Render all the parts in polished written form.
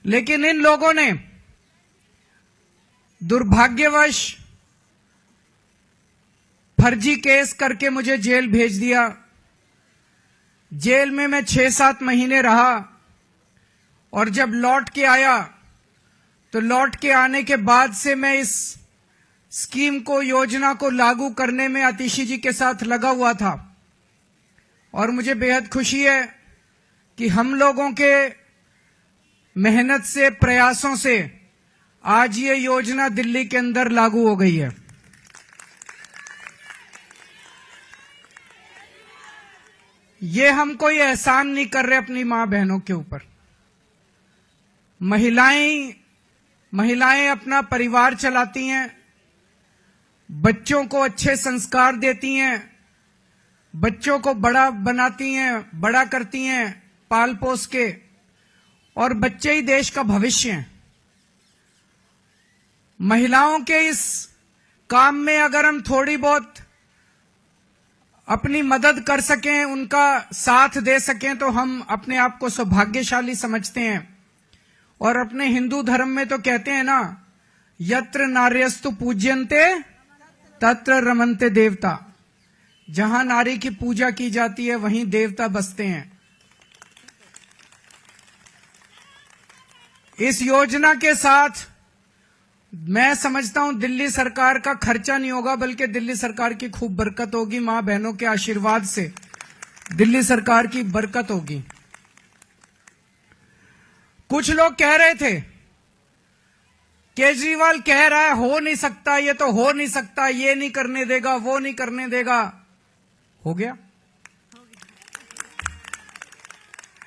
लेकिन इन लोगों ने दुर्भाग्यवश फर्जी केस करके मुझे जेल भेज दिया। जेल में मैं 6-7 महीने रहा और जब लौट के आया तो लौट के आने के बाद से मैं इस स्कीम को, योजना को लागू करने में आतिशी जी के साथ लगा हुआ था और मुझे बेहद खुशी है कि हम लोगों के मेहनत से, प्रयासों से आज ये योजना दिल्ली के अंदर लागू हो गई है। ये हम कोई एहसान नहीं कर रहे अपनी मां बहनों के ऊपर। महिलाएं अपना परिवार चलाती हैं, बच्चों को अच्छे संस्कार देती हैं, बच्चों को बड़ा बनाती हैं, बड़ा करती हैं पाल पोस के, और बच्चे ही देश का भविष्य हैं। महिलाओं के इस काम में अगर हम थोड़ी बहुत अपनी मदद कर सकें, उनका साथ दे सकें, तो हम अपने आप को सौभाग्यशाली समझते हैं। और अपने हिंदू धर्म में तो कहते हैं ना, यत्र नार्यस्तु पूज्यन्ते तत्र रमन्ते देवता। जहां नारी की पूजा की जाती है वहीं देवता बसते हैं। इस योजना के साथ मैं समझता हूं दिल्ली सरकार का खर्चा नहीं होगा, बल्कि दिल्ली सरकार की खूब बरकत होगी। मां बहनों के आशीर्वाद से दिल्ली सरकार की बरकत होगी। कुछ लोग कह रहे थे, केजरीवाल कह रहा है हो नहीं सकता, ये तो हो नहीं सकता, ये नहीं करने देगा, वो नहीं करने देगा। हो गया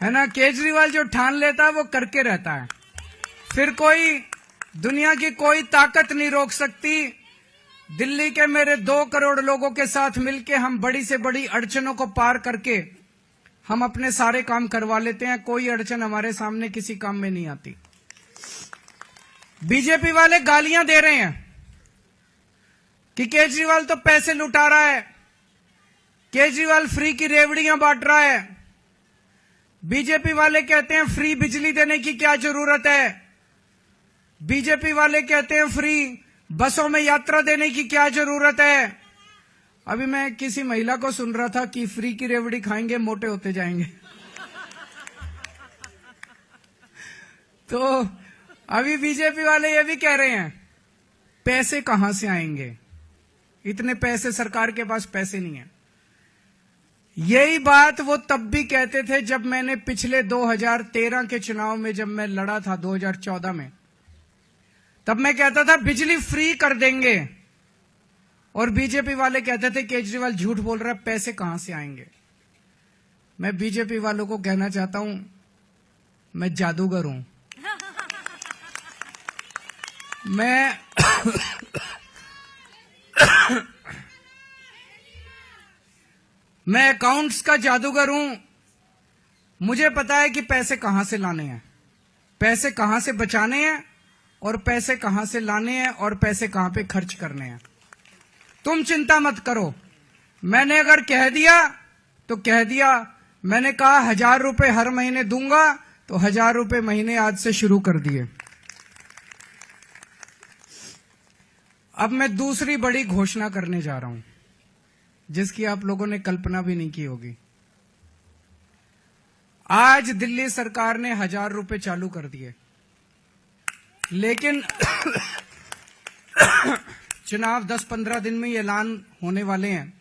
है ना। केजरीवाल जो ठान लेता है वो करके रहता है, फिर कोई दुनिया की कोई ताकत नहीं रोक सकती। दिल्ली के मेरे 2 करोड़ लोगों के साथ मिलके हम बड़ी से बड़ी अड़चनों को पार करके हम अपने सारे काम करवा लेते हैं। कोई अड़चन हमारे सामने किसी काम में नहीं आती। बीजेपी वाले गालियां दे रहे हैं कि केजरीवाल तो पैसे लुटा रहा है, केजरीवाल फ्री की रेवड़ियां बांट रहा है। बीजेपी वाले कहते हैं फ्री बिजली देने की क्या जरूरत है। बीजेपी वाले कहते हैं फ्री बसों में यात्रा देने की क्या जरूरत है। अभी मैं किसी महिला को सुन रहा था कि फ्री की रेवड़ी खाएंगे मोटे होते जाएंगे। तो अभी बीजेपी वाले ये भी कह रहे हैं पैसे कहां से आएंगे, इतने पैसे, सरकार के पास पैसे नहीं है। यही बात वो तब भी कहते थे जब मैंने पिछले 2013 के चुनाव में जब मैं लड़ा था 2014 में, तब मैं कहता था बिजली फ्री कर देंगे, और बीजेपी वाले कहते थे केजरीवाल झूठ बोल रहा है, पैसे कहां से आएंगे। मैं बीजेपी वालों को कहना चाहता हूं, मैं जादूगर हूं। मैं अकाउंट्स का जादूगर हूं। मुझे पता है कि पैसे कहां से लाने हैं, पैसे कहां से बचाने हैं, और पैसे कहां से लाने हैं, और पैसे कहां पे खर्च करने हैं। तुम चिंता मत करो। मैंने अगर कह दिया तो कह दिया। मैंने कहा 1000 रुपए हर महीने दूंगा, तो 1000 रुपए महीने आज से शुरू कर दिए। अब मैं दूसरी बड़ी घोषणा करने जा रहा हूं, जिसकी आप लोगों ने कल्पना भी नहीं की होगी। आज दिल्ली सरकार ने 1000 रुपए चालू कर दिए, लेकिन चुनाव 10-15 दिन में ऐलान होने वाले हैं।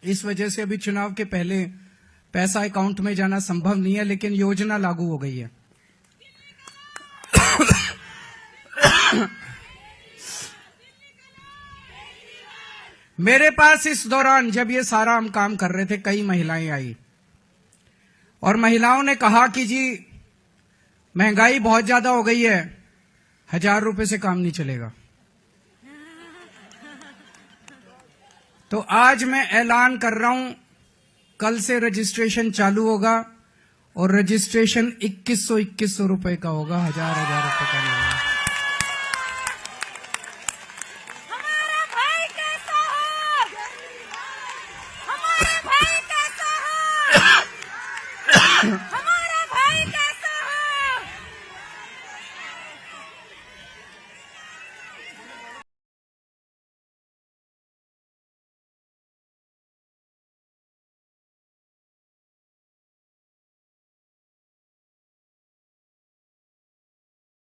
इस वजह से अभी चुनाव के पहले पैसा अकाउंट में जाना संभव नहीं है, लेकिन योजना लागू हो गई है। मेरे पास इस दौरान जब ये सारा हम काम कर रहे थे, कई महिलाएं आई और महिलाओं ने कहा कि जी महंगाई बहुत ज्यादा हो गई है, 1000 रुपए से काम नहीं चलेगा। तो आज मैं ऐलान कर रहा हूं, कल से रजिस्ट्रेशन चालू होगा और रजिस्ट्रेशन 2100 रुपए का होगा, 1000 रुपए का नहीं होगा।